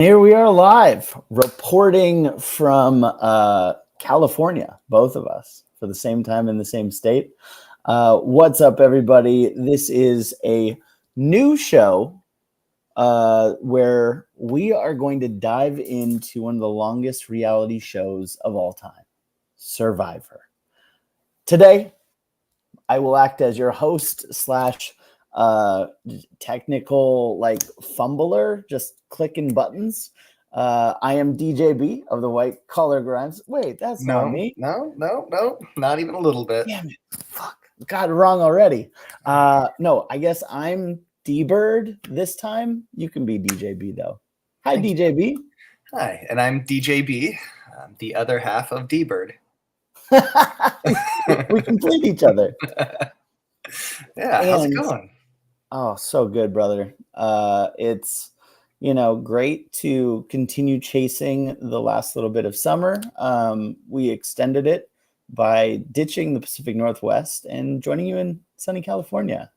Here we are live, reporting from California, both of us, for the same time in the same state. What's up, everybody? This is a new show where we are going to dive into one of the longest reality shows of all time, Survivor. Today, I will act as your host slash technical fumbler, just clicking buttons. I am DJB of the White Collar Grimes. Wait, that's not me. No, not even a little bit. Damn it. Fuck. Got it wrong already. No, I guess I'm D-Bird this time. You can be DJB though. Hi, DJB. Hi, and I'm DJB, the other half of D-Bird. We complete each other. Yeah, how's it going? Oh, so good, brother. It's, great to continue chasing the last little bit of summer. We extended it by ditching the Pacific Northwest and joining you in sunny California.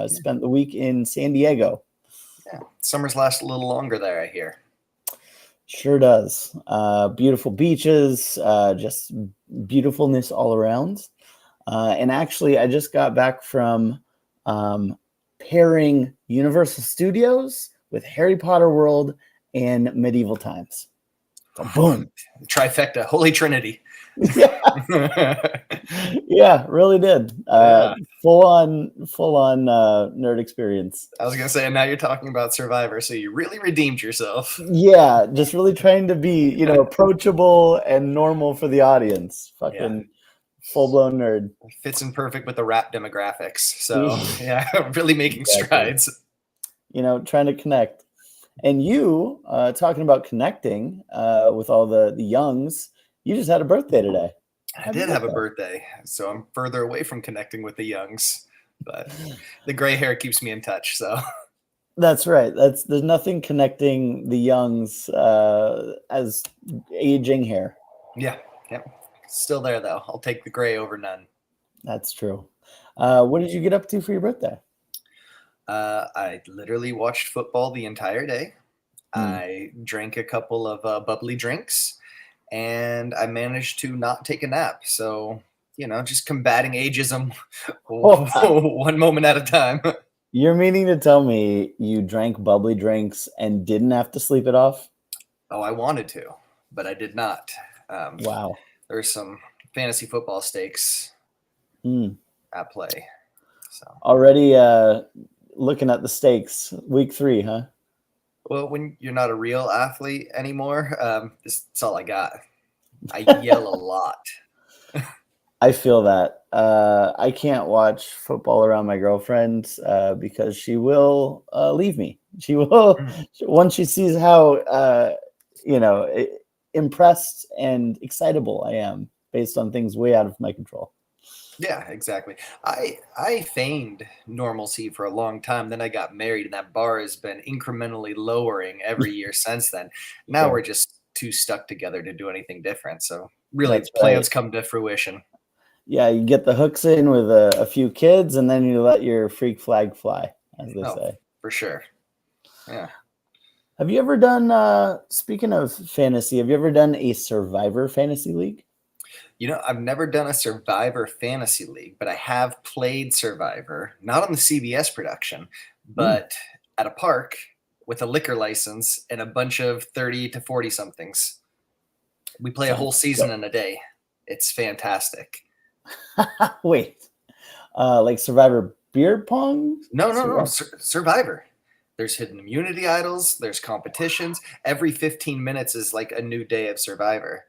Spent the week in San Diego. Yeah, summer's last a little longer there, I hear. Sure does. Beautiful beaches, just beautifulness all around. And actually, I just got back from pairing Universal Studios with Harry Potter World and Medieval Times. So boom. Trifecta, Holy Trinity. Yeah, really did. Full on nerd experience. I was gonna say, and now you're talking about Survivor, so you really redeemed yourself. Yeah, just really trying to be, approachable and normal for the audience. Fucking full-blown nerd. Fits in perfect with the rap demographics. So yeah, really making strides. Trying to connect. And you, talking about connecting with all the youngs, you just had a birthday today. I did have a birthday, so I'm further away from connecting with the youngs, but the gray hair keeps me in touch. So that's right. There's nothing connecting the youngs as aging hair. Yeah. Still there though. I'll take the gray over none. That's true. What did you get up to for your birthday? I literally watched football the entire day. I drank a couple of bubbly drinks, and I managed to not take a nap. So, just combating ageism one moment at a time. You're meaning to tell me you drank bubbly drinks and didn't have to sleep it off? Oh, I wanted to, but I did not. Wow. There's some fantasy football stakes at play. So already looking at the stakes, week 3, huh? Well, when you're not a real athlete anymore, that's all I got. I yell a lot. I feel that. I can't watch football around my girlfriend because she will leave me. She will, once she sees how, impressed and excitable I am based on things way out of my control. Yeah, exactly. I feigned normalcy for a long time. Then I got married, and that bar has been incrementally lowering every year since then. Now we're just too stuck together to do anything different. So really, plans come to fruition. Yeah, you get the hooks in with a few kids, and then you let your freak flag fly, as they say. For sure. Yeah. Have you ever done, speaking of fantasy, have you ever done a Survivor Fantasy League? I've never done a Survivor Fantasy League, but I have played Survivor, not on the CBS production, but at a park with a liquor license and a bunch of 30 to 40 somethings. We play a whole season in a day. It's fantastic. Wait, like Survivor beer pong? No. Survivor. There's hidden immunity idols. There's competitions. Every 15 minutes is like a new day of Survivor.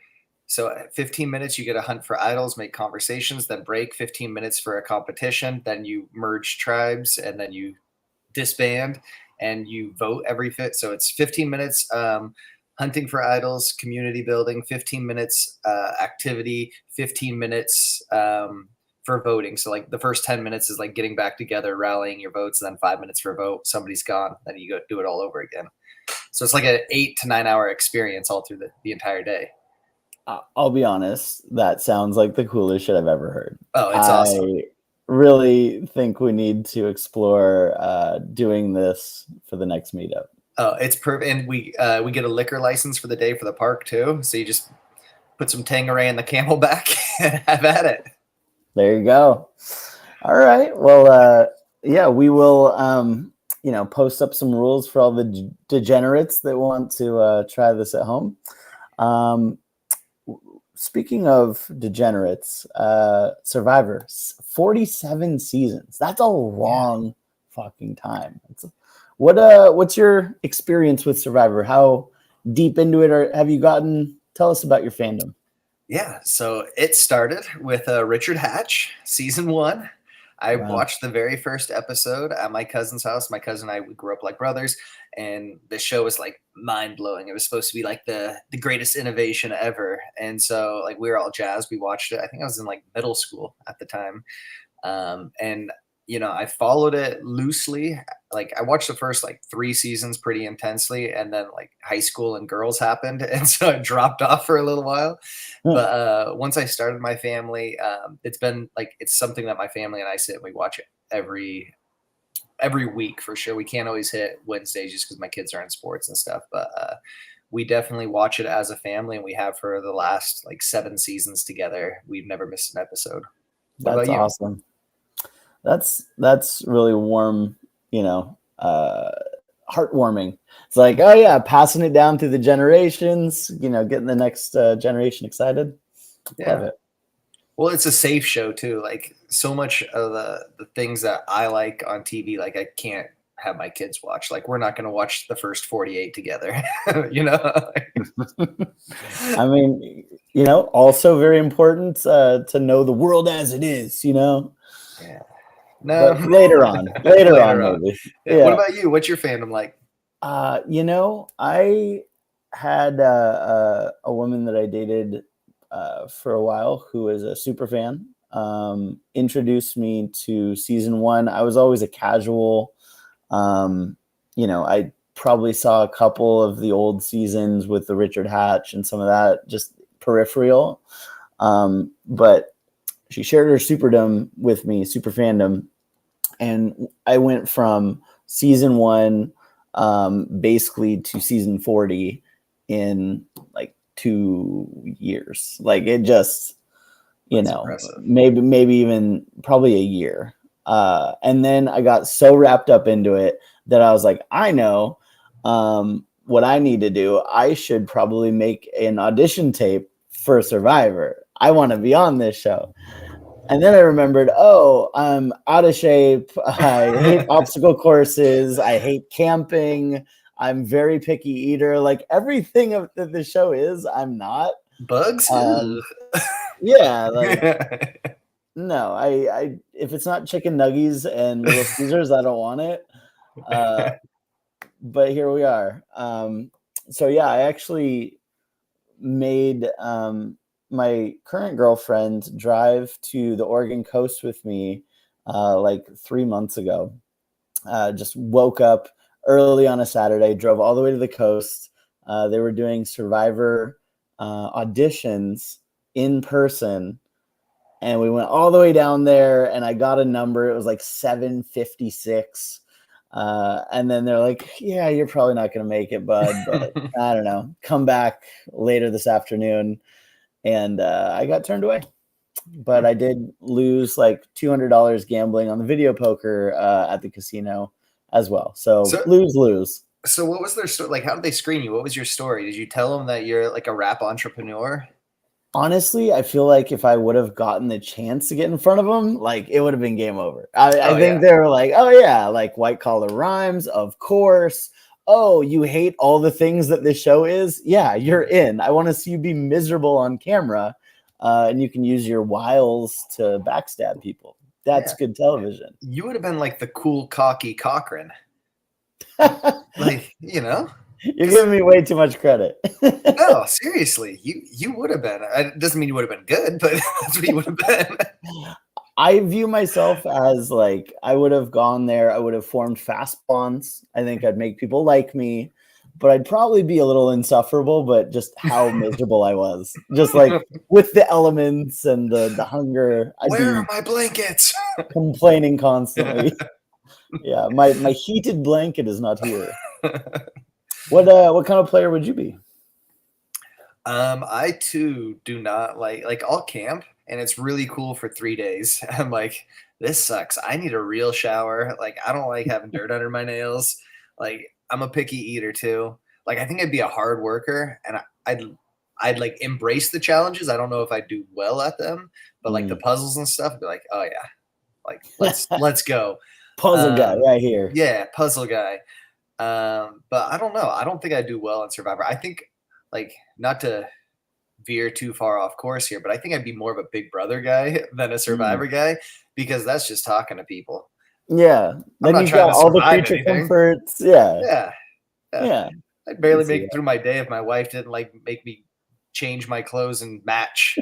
So at 15 minutes, you get a hunt for idols, make conversations, then break 15 minutes for a competition. Then you merge tribes, and then you disband, and you vote every fit. So it's 15 minutes hunting for idols, community building, 15 minutes activity, 15 minutes for voting. So like the first 10 minutes is like getting back together, rallying your votes, and then 5 minutes for a vote. Somebody's gone. Then you go do it all over again. So it's like an 8 to 9 hour experience all through the entire day. I'll be honest, that sounds like the coolest shit I've ever heard. Oh, it's awesome. I really think we need to explore doing this for the next meetup. Oh, it's perfect. And we get a liquor license for the day for the park too. So you just put some Tangeray in the Camelback and have at it. There you go. All right. Well, yeah, we will, post up some rules for all the degenerates that want to try this at home. Speaking of degenerates, Survivor, 47 seasons. That's a long fucking time. What's your experience with Survivor? How deep into it have you gotten? Tell us about your fandom. Yeah, so it started with Richard Hatch, season 1. I watched the very first episode at my cousin's house. My cousin and I, we grew up like brothers, and the show was like mind blowing. It was supposed to be like the greatest innovation ever, and so like we were all jazzed. We watched it. I think I was in like middle school at the time, and I followed it loosely. Like I watched the first like 3 seasons pretty intensely, and then like high school and girls happened, and so I dropped off for a little while. But once I started my family, it's been like it's something that my family and I sit and we watch it every week for sure. We can't always hit Wednesdays just because my kids are in sports and stuff, but we definitely watch it as a family, and we have for the last like 7 seasons together. We've never missed an episode. What That's about you? awesome. That's really warm, heartwarming. It's like, oh yeah, passing it down through the generations, getting the next generation excited. Yeah. Love it. Well, it's a safe show too. Like so much of the things that I like on TV, like I can't have my kids watch. Like we're not going to watch the first 48 together, I mean, also very important to know the world as it is, Yeah. No. But later on, maybe. Yeah. What about you? What's your fandom like? I had a woman that I dated for a while who is a super fan. Introduced me to season 1. I was always a casual. I probably saw a couple of the old seasons with the Richard Hatch and some of that, just peripheral. But she shared her superdom with me, super fandom. And I went from season 1 basically to season 40 in like 2 years. Like it just, impressive. maybe even probably a year. And then I got so wrapped up into it that I was like, I know what I need to do. I should probably make an audition tape for Survivor. I want to be on this show. And then I remembered, I'm out of shape. I hate obstacle courses. I hate camping. I'm very picky eater. Like everything that the show is, I'm not. Bugs? Yeah. Like, no, I if it's not chicken nuggies and Little Caesars, I don't want it. But here we are. So yeah, I actually made my current girlfriend drive to the Oregon coast with me like 3 months ago. Just woke up early on a Saturday, drove all the way to the coast. They were doing Survivor auditions in person, and we went all the way down there, and I got a number. It was like 756. And then they're like, yeah, you're probably not going to make it, bud, but I don't know. Come back later this afternoon. And I got turned away. But I did lose like $200 gambling on the video poker at the casino as well. So lose. So what was their story? Like, how did they screen you? What was your story? Did you tell them that you're like a rap entrepreneur? Honestly, I feel like if I would have gotten the chance to get in front of them, like it would have been game over. I think they were like, oh yeah, like white collar rhymes, of course. Oh, you hate all the things that this show is? Yeah, you're in. I want to see you be miserable on camera, and you can use your wiles to backstab people. That's good television. You would have been like the cool, cocky Cochran. Like, You're giving me way too much credit. No, seriously, you would have been. It doesn't mean you would have been good, but that's what you would have been. I view myself as like I would have gone there. I would have formed fast bonds. I think I'd make people like me, but I'd probably be a little insufferable. But just how miserable I was, just like with the elements and the hunger. Where are my blankets? Complaining constantly. Yeah, my heated blanket is not here. What kind of player would you be? I too do not like I'll camp and it's really cool for 3 days. I'm like, this sucks. I need a real shower. Like, I don't like having dirt under my nails. Like, I'm a picky eater too. Like, I think I'd be a hard worker and I'd like embrace the challenges. I don't know if I'd do well at them, but like the Mm. puzzles and stuff, I'd be like, oh yeah, like let's go. Puzzle guy right here. Yeah, puzzle guy. But I don't know. I don't think I do well in Survivor. I think like not to veer too far off course here, but I think I'd be more of a Big Brother guy than a Mm. Survivor guy because that's just talking to people. Yeah. I'm Then not you've trying got to all the survive creature anything. comforts. Yeah. Yeah, yeah. Yeah. I'd I can barely see make it through my day if my wife didn't like make me change my clothes and match.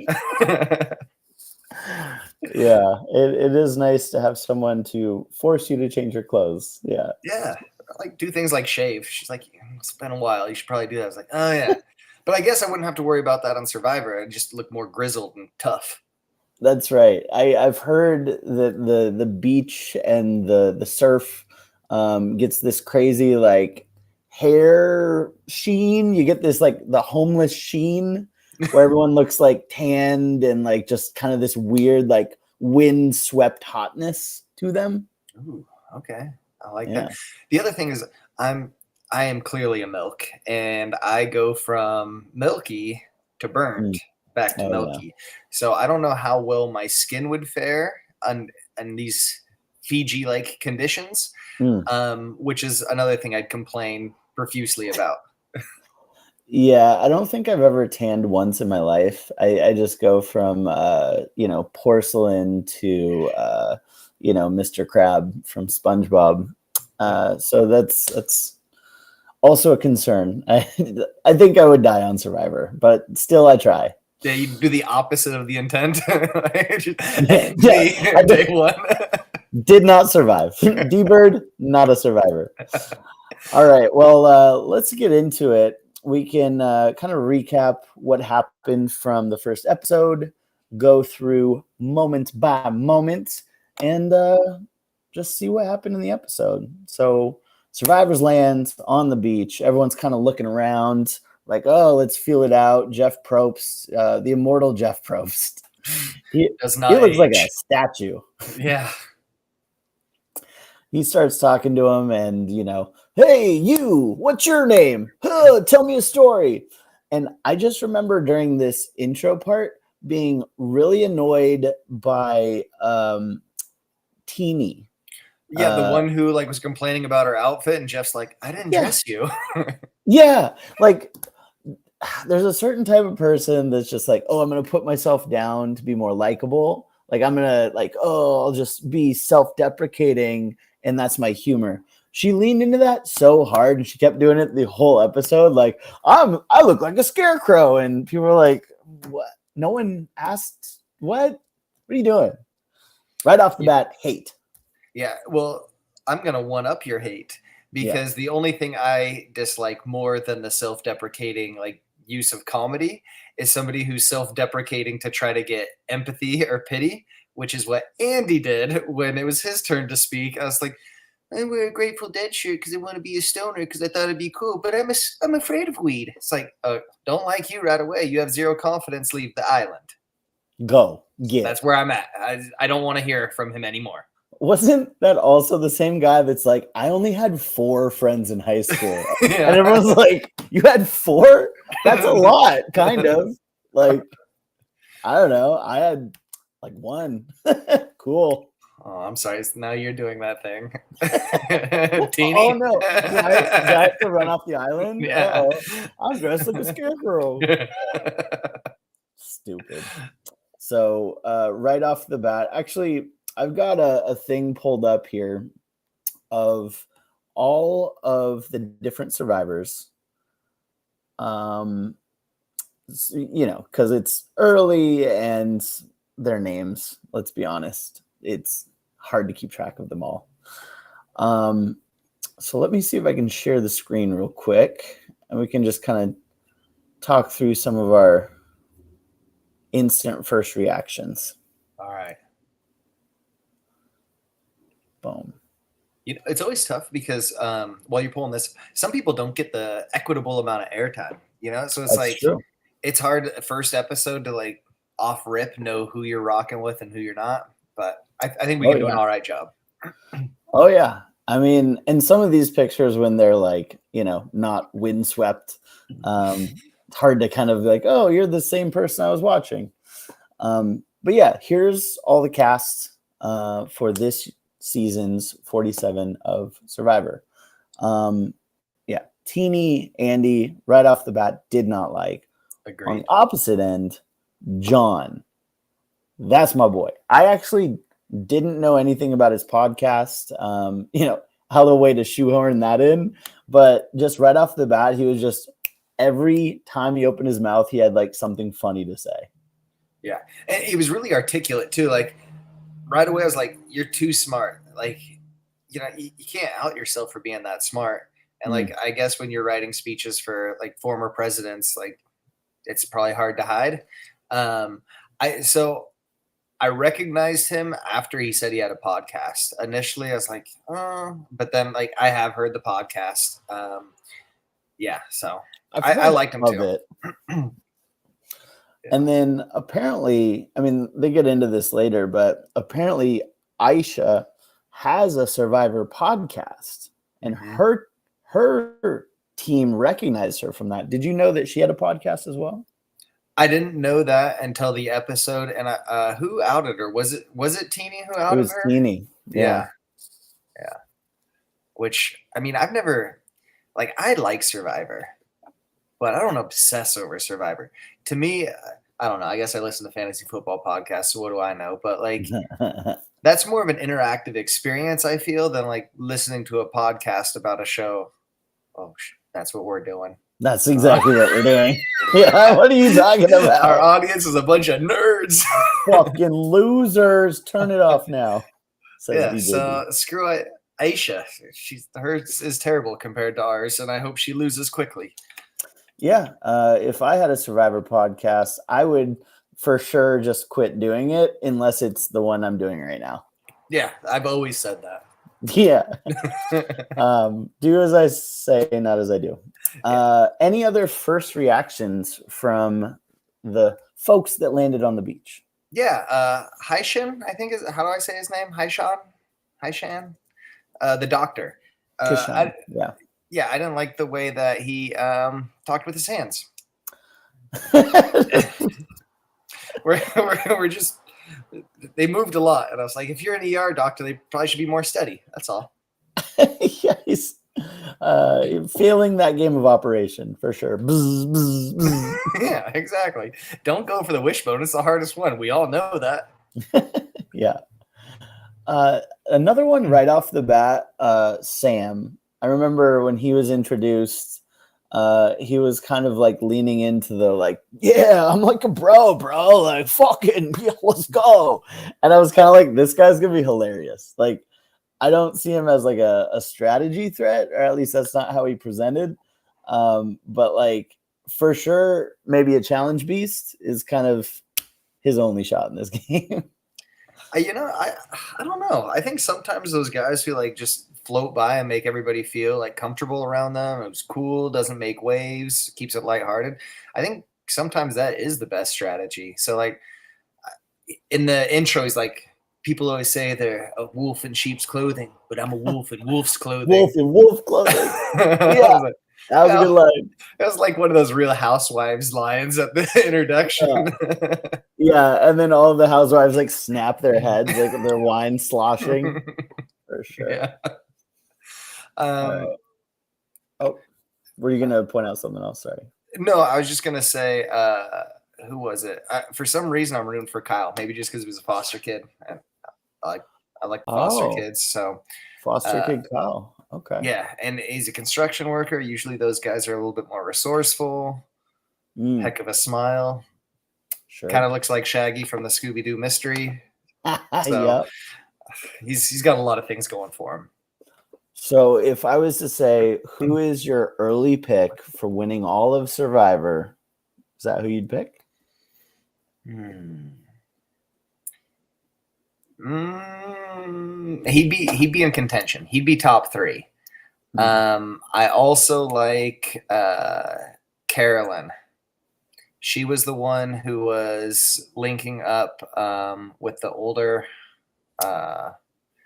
Yeah. It is nice to have someone to force you to change your clothes. Yeah. Yeah, like do things like shave. She's like, it's been a while. You should probably do that. I was like, oh yeah. But I guess I wouldn't have to worry about that on Survivor. I'd just look more grizzled and tough. That's right. I've heard that the beach and the surf gets this crazy like hair sheen. You get this like the homeless sheen where everyone looks like tanned and like just kind of this weird like wind swept hotness to them. Ooh, okay. I like Yeah. that. The other thing is I am clearly a milk and I go from milky to burnt Mm. back to Oh yeah. milky. So I don't know how well my skin would fare on these Fiji like conditions. Mm. Which is another thing I'd complain profusely about. Yeah, I don't think I've ever tanned once in my life. I just go from porcelain to Mr. Crab from SpongeBob. So that's also a concern. I think I would die on Survivor, but still I try. Yeah, you do the opposite of the intent. Yeah, Day one. did not survive. D-Bird, not a survivor. All right, well, let's get into it. We can kind of recap what happened from the first episode, go through moment by moment, and just see what happened in the episode. So, Survivors land on the beach. Everyone's kind of looking around, like, oh, let's feel it out. Jeff Probst, the immortal Jeff Probst. He Does he not looks like a age. statue. Yeah. He starts talking to him and, hey, you, what's your name? Tell me a story. And I just remember during this intro part being really annoyed by Teeny. Yeah, the one who like was complaining about her outfit and Jeff's like, I didn't Yeah. dress you. Yeah, like there's a certain type of person that's just like, oh, I'm going to put myself down to be more likable. Like I'm going to like, oh, I'll just be self-deprecating and that's my humor. She leaned into that so hard and she kept doing it the whole episode. Like I look like a scarecrow. And people were like, what? No one asked what? What are you doing? Right off the bat, hate. Yeah, well, I'm going to one up your hate because the only thing I dislike more than the self-deprecating like use of comedy is somebody who's self-deprecating to try to get empathy or pity, which is what Andy did when it was his turn to speak. I was like, I wear a Grateful Dead shirt because I want to be a stoner because I thought it'd be cool, but I'm afraid of weed. It's like, don't like you right away. You have zero confidence. Leave the island. Go get. That's where I'm at. I don't want to hear from him anymore. Wasn't that also the same guy that's like, I only had 4 friends in high school? Yeah. And everyone's like, you had 4? That's a lot, kind of. Like, I don't know. I had like 1. Cool. Oh, I'm sorry. Now you're doing that thing. Teeny. Oh, no. Do I have to run off the island? Yeah. Uh-oh. I'm dressed like a scarecrow. Stupid. So, right off the bat, actually, I've got a thing pulled up here of all of the different survivors. Because it's early and their names, let's be honest, it's hard to keep track of them all. So let me see if I can share the screen real quick and we can just kind of talk through some of our instant first reactions. All right. Boom. It's always tough because while you're pulling this, some people don't get the equitable amount of airtime. So it's That's like true. it's hard first episode to like off rip know who you're rocking with and who you're not. But I think we Oh, can do an yeah. all right job. Oh yeah. I mean, and some of these pictures when they're like, not windswept, it's hard to kind of be like, oh, you're the same person I was watching. But yeah, here's all the cast for this season's 47 of Survivor. Yeah, Teeny, Andy, right off the bat, did not like. On Agreed. the opposite end, John. That's my boy. I actually didn't know anything about his podcast. How the way to shoehorn that in, but just right off the bat, he was just every time he opened his mouth, he had like something funny to say. Yeah, and he was really articulate too. Like right away, I was like, "You're too smart." Like, you can't out yourself for being that smart. And like, I guess when you're writing speeches for like former presidents, like it's probably hard to hide. I recognized him after he said he had a podcast. Initially, I was like, oh, but then like I have heard the podcast. Yeah, so I liked him too. It. And then apparently, I mean, they get into this later, but apparently Aisha has a Survivor podcast, and her team recognized her from that. Did you know that she had a podcast as well? I didn't know that until the episode. And who outed her? Was it Teeny who outed her? It was Teeny. Yeah. Which, I mean, I've never, like, I like Survivor, but I don't obsess over Survivor. To me, I don't know. I guess I listen to fantasy football podcasts, so what do I know? But like, that's more of an interactive experience, I feel, than like listening to a podcast about a show. Oh, that's what we're doing. That's exactly what we're doing. Yeah, what are you talking about? Our audience is a bunch of nerds. Fucking losers. Turn it off now. Yeah, so screw it. Aisha, hers is terrible compared to ours, and I hope she loses quickly. Yeah, if I had a Survivor podcast, I would for sure just quit doing it unless it's the one I'm doing right now. Yeah, I've always said that. Yeah. Do as I say, not as I do. Any other first reactions from the folks that landed on the beach? Yeah, Haishan, I think how do I say his name? Haishan, the doctor. Yeah, I didn't like the way that he talked with his hands. we're just they moved a lot, and I was like, if you're an ER doctor, they probably should be more steady. That's all. Yeah, he's failing that game of operation for sure. Bzz, bzz, bzz. Yeah, exactly. Don't go for the wishbone. It's the hardest one. We all know that. Yeah. Another one right off the bat, Sam. I remember when he was introduced, he was kind of like leaning into the like, yeah, I'm like a bro, like fucking yeah, let's go. And I was kind of like, this guy's gonna be hilarious. Like, I don't see him as like a strategy threat, or at least that's not how he presented. But like for sure, maybe a challenge beast is kind of his only shot in this game. I don't know. I think sometimes those guys who like just float by and make everybody feel like comfortable around them. It was cool, doesn't make waves, keeps it lighthearted. I think sometimes that is the best strategy. So like in the intro, he's like, people always say they're a wolf in sheep's clothing, but I'm a wolf in wolf's clothing. Wolf in wolf clothing. Yeah, that was a good line. That was like one of those Real Housewives lines at the introduction. Yeah, and then all of the housewives like snap their heads, like their wine sloshing. For sure. Yeah. Were you gonna point out something else? Sorry. No, I was just gonna say, who was it? For some reason, I'm rooting for Kyle. Maybe just because he was a foster kid. I like foster kids. So foster kid Kyle. Okay. Yeah, and he's a construction worker. Usually, those guys are a little bit more resourceful. Heck of a smile. Sure. Kind of looks like Shaggy from the Scooby-Doo Mystery. So Yep. he's got a lot of things going for him. So if I was to say, who is your early pick for winning all of Survivor, is that who you'd pick? He'd be in contention. He'd be top 3. I also like Carolyn. She was the one who was linking up with the older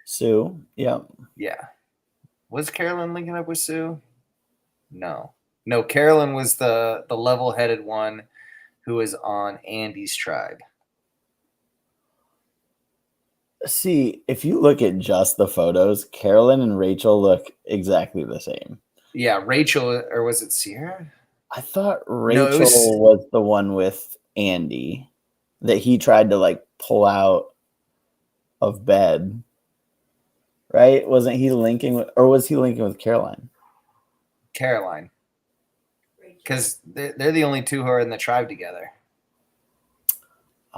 Sue. Yeah. Yeah. Was Carolyn linking up with Sue? No. No, Carolyn was the level-headed one who was on Andy's tribe. See, if you look at just the photos, Carolyn and Rachel look exactly the same. Yeah, Rachel, or was it Sierra? I thought No, Rachel was the one with Andy that he tried to like pull out of bed. Right? Wasn't he linking with, or was he linking with Caroline? Caroline. Because they're the only two who are in the tribe together.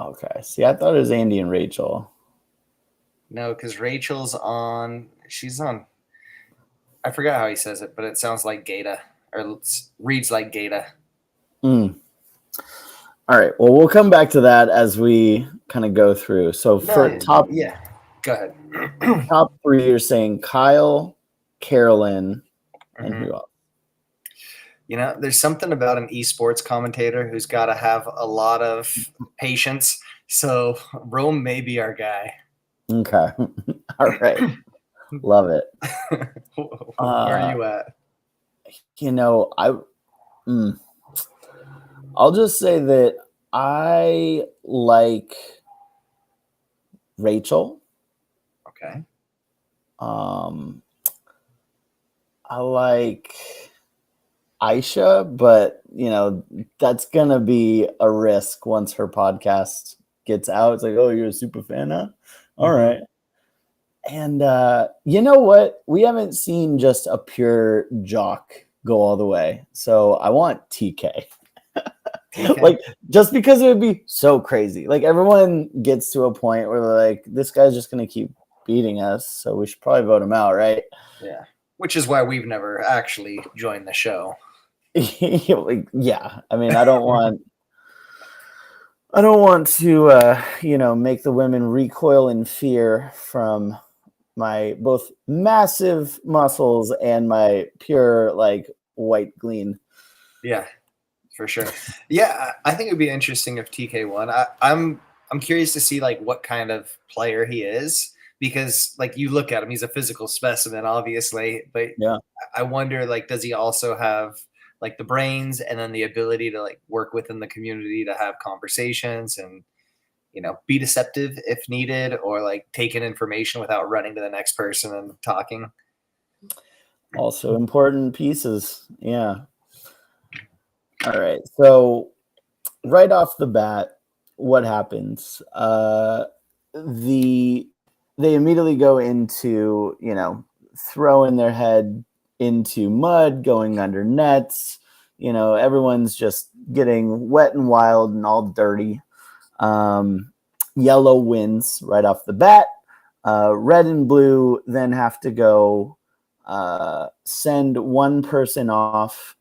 Okay. See, I thought it was Andy and Rachel. No, because Rachel's on. She's on. I forgot how he says it, but it sounds like Gata, or reads like Gata. All right. Well, we'll come back to that as we kind of go through. So for top, yeah, go ahead. top 3, you're saying Kyle, Carolyn, and who else? You know, there's something about an esports commentator who's got to have a lot of patience. So Rome may be our guy. Okay. All right. Love it. Where are you at? You know, I'll just say that I like Rachel. Okay. I like Aisha, but you know, that's gonna be a risk once her podcast gets out. It's like, oh, you're a super fan now? All right. And you know what? We haven't seen just a pure jock go all the way. So I want TK. Like, just because it would be so crazy. Like, everyone gets to a point where they're like, this guy's just gonna keep beating us, so we should probably vote him out, right? Yeah. Which is why we've never actually joined the show. Like, yeah. I mean, I don't want to you know, make the women recoil in fear from my both massive muscles and my pure like white gleam. Yeah, for sure. Yeah, I think it would be interesting if TK won. I'm curious to see like what kind of player he is, because like you look at him, he's a physical specimen, obviously, but Yeah. I wonder like does he also have like the brains and then the ability to like work within the community to have conversations and be deceptive if needed, or like take in information without running to the next person and talking. Also important pieces. Yeah. All right. So right off the bat, what happens? They immediately go into, you know, throwing their head into mud, going under nets. You know, everyone's just getting wet and wild and all dirty. Yellow wins right off the bat. Red and blue then have to go send one person off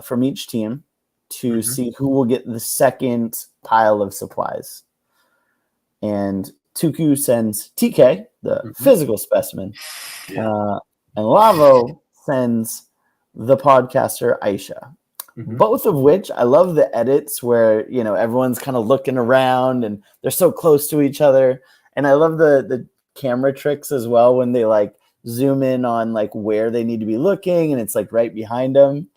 from each team to see who will get the second pile of supplies. And Tuku sends TK, the physical specimen, and Lavo sends the podcaster Aisha. Both of which I love the edits where, you know, everyone's kind of looking around and they're so close to each other. And I love the camera tricks as well when they like zoom in on like where they need to be looking and it's like right behind them.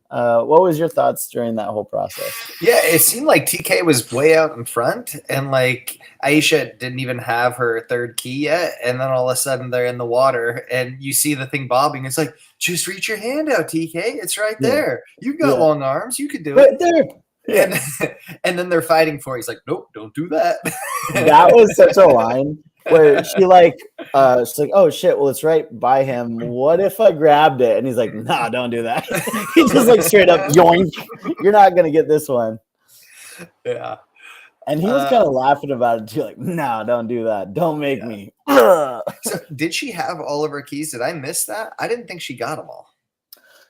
What was your thoughts during that whole process? Yeah, it seemed like TK was way out in front, and like Aisha didn't even have her third key yet, and then all of a sudden they're in the water, and you see the thing bobbing. It's like, just reach your hand out, TK. It's right there. You've got long arms. You could do right it. There. Yeah. And then they're fighting for it. He's like, nope, don't do that. That was such a line where she's like, oh shit, well, it's right by him. What if I grabbed it? And he's like, nah, don't do that. He just like straight up yoink. You're not gonna get this one. Yeah. And he was kind of laughing about it too, like, no, don't do that. Don't make me. So did she have all of her keys? Did I miss that? I didn't think she got them all.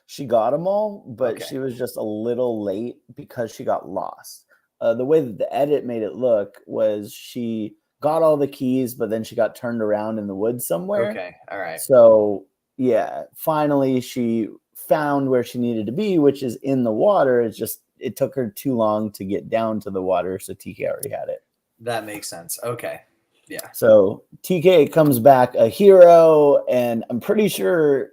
She got them all, but she was just a little late because she got lost. The way that the edit made it look was she got all the keys, but then she got turned around in the woods somewhere. Okay. All right. So yeah, finally she found where she needed to be, which is in the water. It's just it took her too long to get down to the water, so TK already had it. That makes sense. Okay. Yeah. So TK comes back a hero, and I'm pretty sure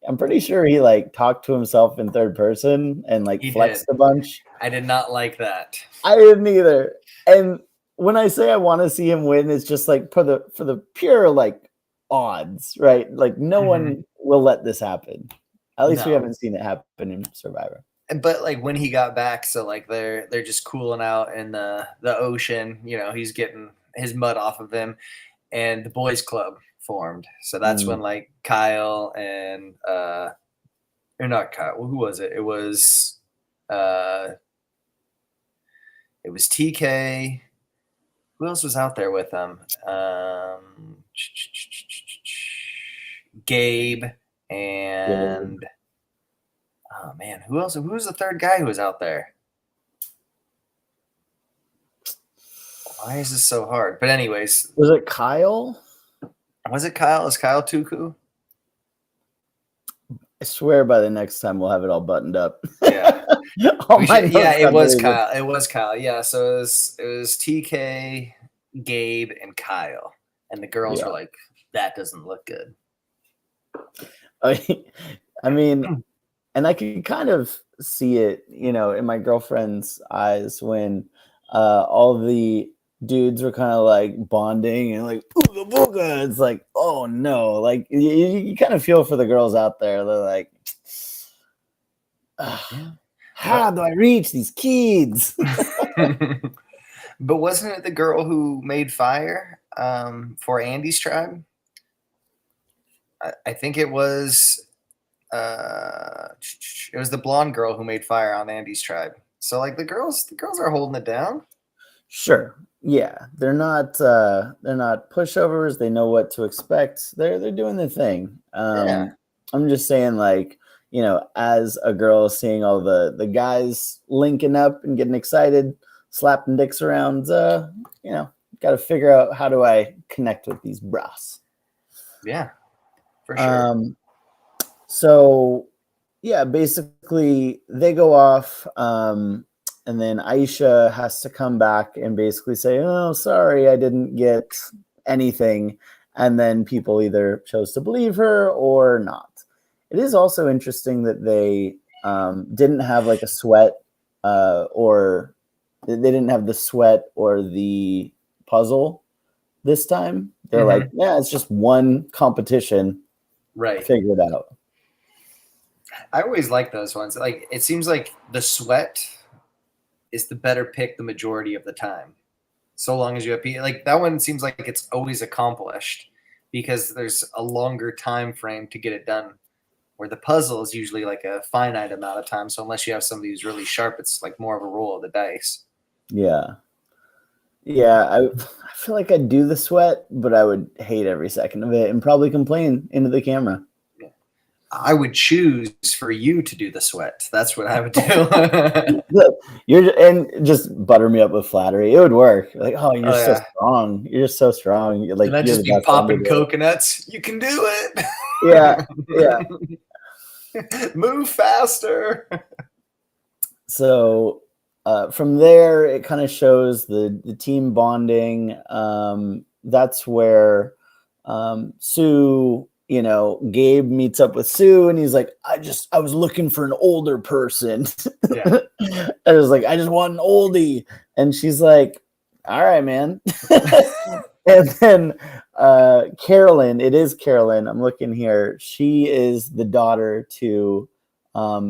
he like talked to himself in third person and like He flexed did. a bunch. I did not like that. I didn't either. And when I say I want to see him win, it's just like for the pure like odds, right? Like no one will let this happen. At least we No. haven't seen it happen in Survivor. But like when he got back, so like they're just cooling out in the ocean. You know, he's getting his mud off of him, and the boys club formed. So that's when like Kyle and or not Kyle. Who was it? It was TK. Who else was out there with them? Gabe and oh man, who else? Who was the third guy who was out there? Why is this so hard? But anyways, was it Kyle? Was it Kyle? Is Kyle Tuku? I swear by the next time we'll have it all buttoned up. Yeah. It was amazing. Kyle. It was Kyle. Yeah. So it was TK, Gabe, and Kyle. And the girls were like, that doesn't look good. I mean, and I can kind of see it, you know, in my girlfriend's eyes when all the dudes were kind of like bonding and like ooga booga. It's like, oh no, like you kind of feel for the girls out there. They're like, how do I reach these kids? But wasn't it the girl who made fire for Andy's tribe? I think it was the blonde girl who made fire on Andy's tribe. So like the girls are holding it down. Sure. Yeah. They're not pushovers. They know what to expect. They're doing their thing. I'm just saying, like, you know, as a girl seeing all the guys linking up and getting excited, slapping dicks around, you know, got to figure out how do I connect with these bras. Yeah, for sure. So yeah, basically they go off, and then Aisha has to come back and basically say, oh, sorry, I didn't get anything. And then people either chose to believe her or not. It is also interesting that they didn't have like a sweat or they didn't have the sweat or the puzzle this time. They're like, yeah, it's just one competition. Right. Figure it out. I always like those ones. Like it seems like the sweat is the better pick the majority of the time. So long as you have like that one seems like it's always accomplished because there's a longer time frame to get it done. Where the puzzle is usually like a finite amount of time. So unless you have somebody who's really sharp, it's like more of a roll of the dice. Yeah. Yeah, I feel like I'd do the sweat, but I would hate every second of it and probably complain into the camera. I would choose for you to do the sweat. That's what I would do. And just butter me up with flattery. It would work. Like, oh, you're so strong. You're just so strong. Like, and I just be popping coconuts. You can do it. Yeah. Move faster. So from there, it kind of shows the team bonding. That's where Sue, you know, Gabe meets up with Sue and he's like, I was looking for an older person. Yeah. I was like, I just want an oldie. And she's like, all right, man. And then Carolyn, it is Carolyn. I'm looking here. She is the daughter to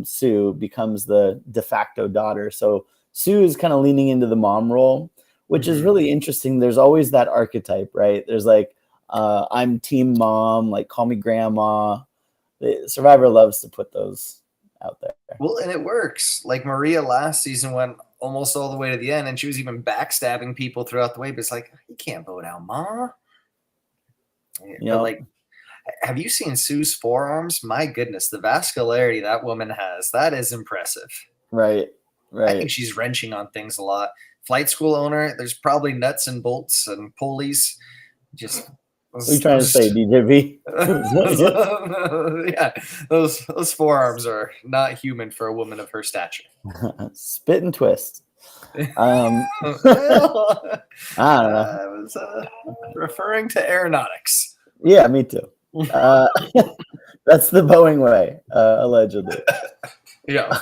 Sue, becomes the de facto daughter. So Sue is kind of leaning into the mom role, which is really interesting. There's always that archetype, right? There's like, I'm team mom, like call me grandma. The Survivor loves to put those out there. Well, and it works. Like Maria last season went almost all the way to the end, and she was even backstabbing people throughout the way. But it's like, you can't vote out Ma. But like, have you seen Sue's forearms? My goodness, the vascularity that woman has, that is impressive. Right. I think Right. she's wrenching on things a lot. Flight school owner, there's probably nuts and bolts and pulleys. Just What are you trying to say, DJB? yeah, those forearms are not human for a woman of her stature. Spit and twist. Well, I don't know. I was referring to aeronautics. Yeah, me too. That's the Boeing way, allegedly. Yeah.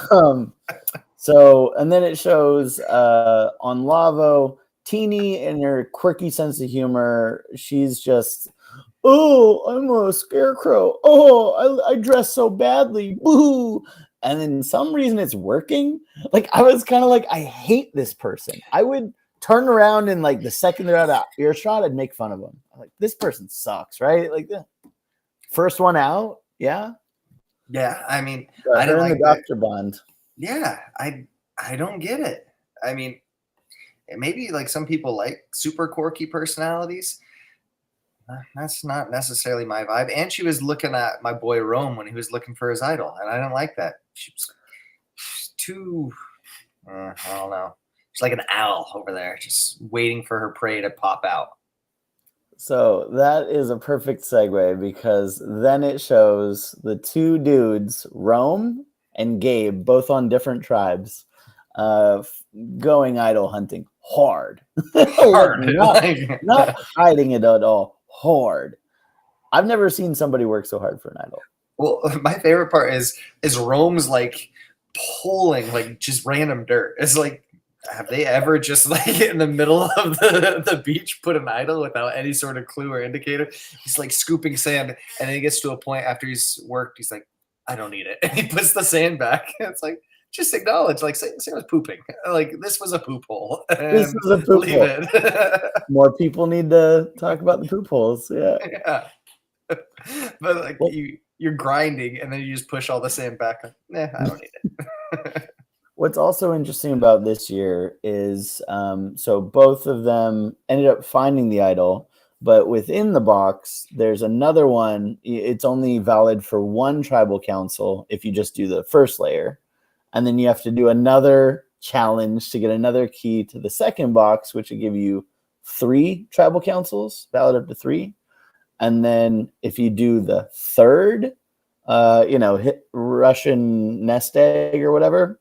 So, and then it shows on Lavo, Teeny in her quirky sense of humor. She's just, oh, I'm a scarecrow. Oh, I dress so badly. Boo. And then some reason it's working. Like, I was kind of like, I hate this person. I would turn around and like the second they're out of earshot, I'd make fun of them. I'm like, this person sucks, right? Like the first one out. Yeah. Yeah. I mean, I don't don't like the Dr. Bond. yeah, I don't get it. I mean, maybe like some people like super quirky personalities. That's not necessarily my vibe. And she was looking at my boy Rome when he was looking for his idol, and I didn't like that. She's too, I don't know. She's like an owl over there, just waiting for her prey to pop out. So that is a perfect segue because then it shows the two dudes, Rome and Gabe, both on different tribes, going idol hunting hard. Hard. not hiding it at all. Hard. I've never seen somebody work so hard for an idol. Well, my favorite part is Rome's like pulling like just random dirt. It's like, have they ever just like in the middle of the beach put an idol without any sort of clue or indicator? He's like scooping sand, and then he gets to a point after he's worked, he's like, I don't need it. And he puts the sand back. It's like, just acknowledge, like, say I was pooping. Like, this was a poop hole. This is a poop leave hole. it. More people need to talk about the poop holes. Yeah. Yeah. But like you're grinding and then you just push all the sand back. Nah, I don't need it. What's also interesting about this year is so both of them ended up finding the idol, but within the box, there's another one. It's only valid for one tribal council if you just do the first layer. And then you have to do another challenge to get another key to the second box, which will give you 3 tribal councils, valid up to 3. And then if you do the third, hit Russian nest egg or whatever,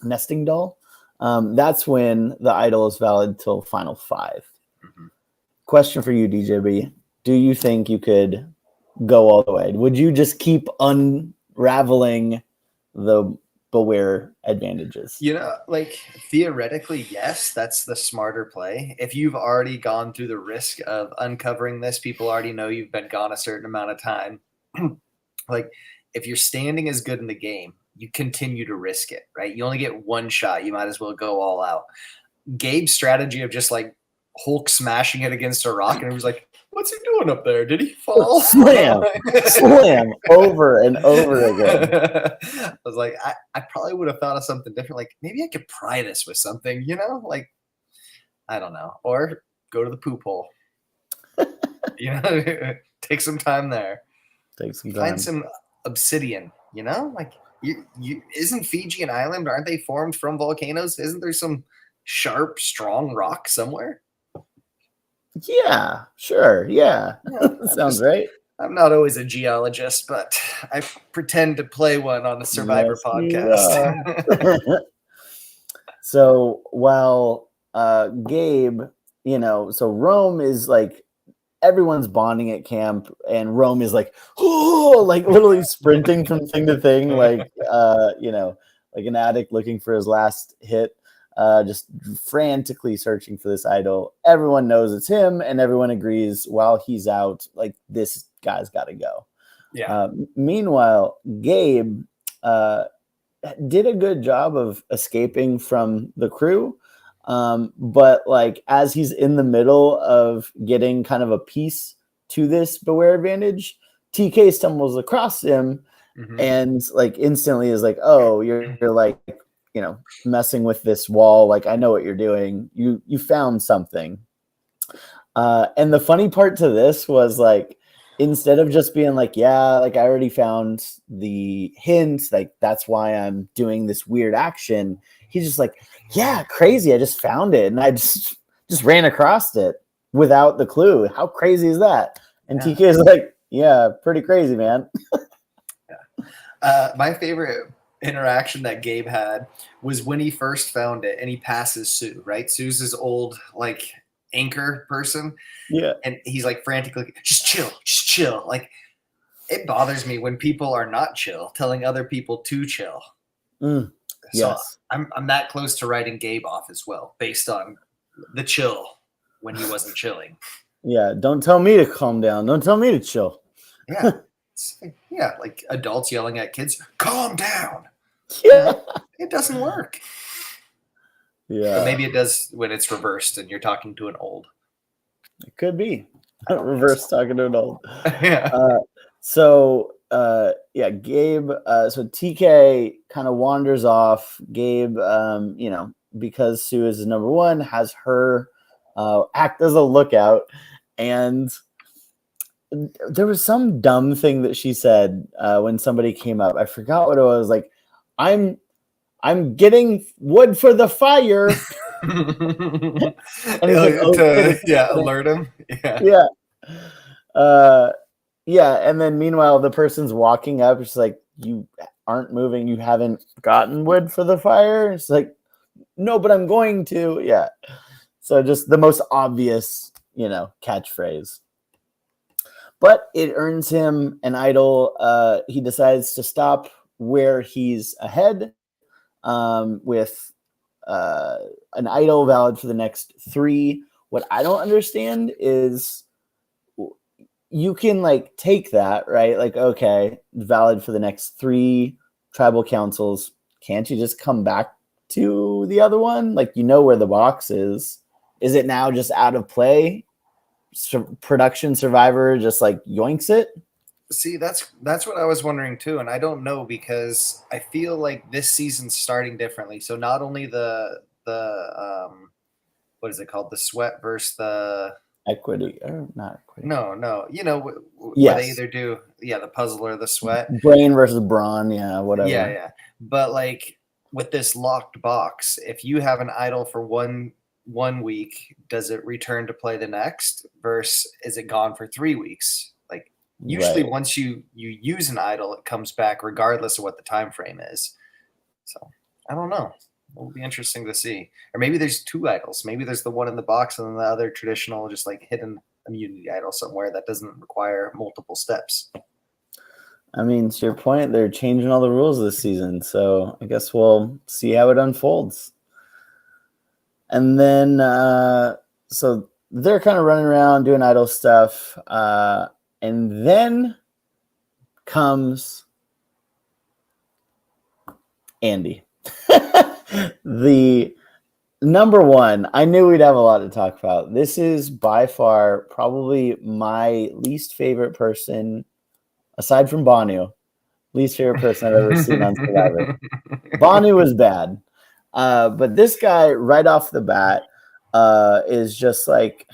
nesting doll, that's when the idol is valid till final 5. Mm-hmm. Question for you, DJB. Do you think you could go all the way? Would you just keep unraveling the Beware advantages? Like theoretically, yes, that's the smarter play. If you've already gone through the risk of uncovering this, people already know you've been gone a certain amount of time. Like if your standing is good in the game, you continue to risk it, right? You only get one shot. You might as well go all out. Gabe's strategy of just like Hulk smashing it against a rock, and he was like, what's he doing up there? Did he fall? Slam over and over again. I was like, I probably would have thought of something different. Like maybe I could pry this with something, like, I don't know. Or go to the poop hole. Take some time there. Take some time. Find some obsidian, like you isn't Fiji an island? Aren't they formed from volcanoes? Isn't there some sharp, strong rock somewhere? Yeah, sure. Yeah. Sounds right. I'm not always a geologist, but I pretend to play one on the Survivor podcast. So while Gabe, so Rome is like, everyone's bonding at camp, and Rome is like, oh, like literally sprinting from thing to thing, like, like an addict looking for his last hit. Just frantically searching for this idol. Everyone knows it's him, and everyone agrees while he's out, like, this guy's got to go. Yeah. Meanwhile, Gabe did a good job of escaping from the crew. But like as he's in the middle of getting kind of a piece to this Beware advantage, TK stumbles across him and like instantly is like, oh, you're like, messing with this wall. Like, I know what you're doing. You found something. And the funny part to this was like, instead of just being like, yeah, like I already found the hint, like that's why I'm doing this weird action, he's just like, yeah, crazy. I just found it and I just ran across it without the clue. How crazy is that? And Yeah. TK is like, yeah, pretty crazy, man. My favorite interaction that Gabe had was when he first found it and he passes Sue, right? Sue's his old like anchor person. Yeah. And he's like frantically, just chill. Like, it bothers me when people are not chill, telling other people to chill. So Yes. I'm that close to writing Gabe off as well, based on the chill when he wasn't chilling. Yeah. Don't tell me to calm down. Don't tell me to chill. Yeah. Yeah, like adults yelling at kids, calm down. Yeah. It doesn't work. Yeah. But maybe it does when it's reversed and you're talking to an old. It could be. Reverse talking to an old. Yeah. Yeah, Gabe. So TK kind of wanders off. Gabe, because Sue is number one, has her act as a lookout, and there was some dumb thing that she said when somebody came up. I forgot what it was. Like, I'm getting wood for the fire. And he's like, alert him. Yeah. And then meanwhile, the person's walking up. It's like, you aren't moving. You haven't gotten wood for the fire. It's like, no, but I'm going to. Yeah. So just the most obvious, catchphrase. But it earns him an idol. He decides to stop where he's ahead with an idol valid for the next 3. What I don't understand is you can like take that, right? Like, okay, valid for the next 3 tribal councils. Can't you just come back to the other one? Like, where the box is. Is it now just out of play? Production Survivor just like yoinks it? See, that's what I was wondering too, and I don't know because I feel like this season's starting differently. So not only the what is it called, the sweat versus the equity, or not equity? No, yes. Where they either do the puzzle or the sweat, brain versus brawn, whatever. Yeah. But like with this locked box, if you have an idol for one week, does it return to play the next? Versus is it gone for 3 weeks? Like usually once you use an idol, it comes back regardless of what the time frame is. So I don't know. It'll be interesting to see. Or maybe there's 2 idols. Maybe there's the one in the box and then the other traditional, just like hidden immunity idol somewhere that doesn't require multiple steps. I mean, to your point, they're changing all the rules this season. So I guess we'll see how it unfolds. And then, so they're kind of running around doing idol stuff. And then comes Andy. The number one. I knew we'd have a lot to talk about. This is by far probably my least favorite person, aside from Bonu. Least favorite person I've ever seen on Survivor. Bonu was bad. But this guy, right off the bat, is just like,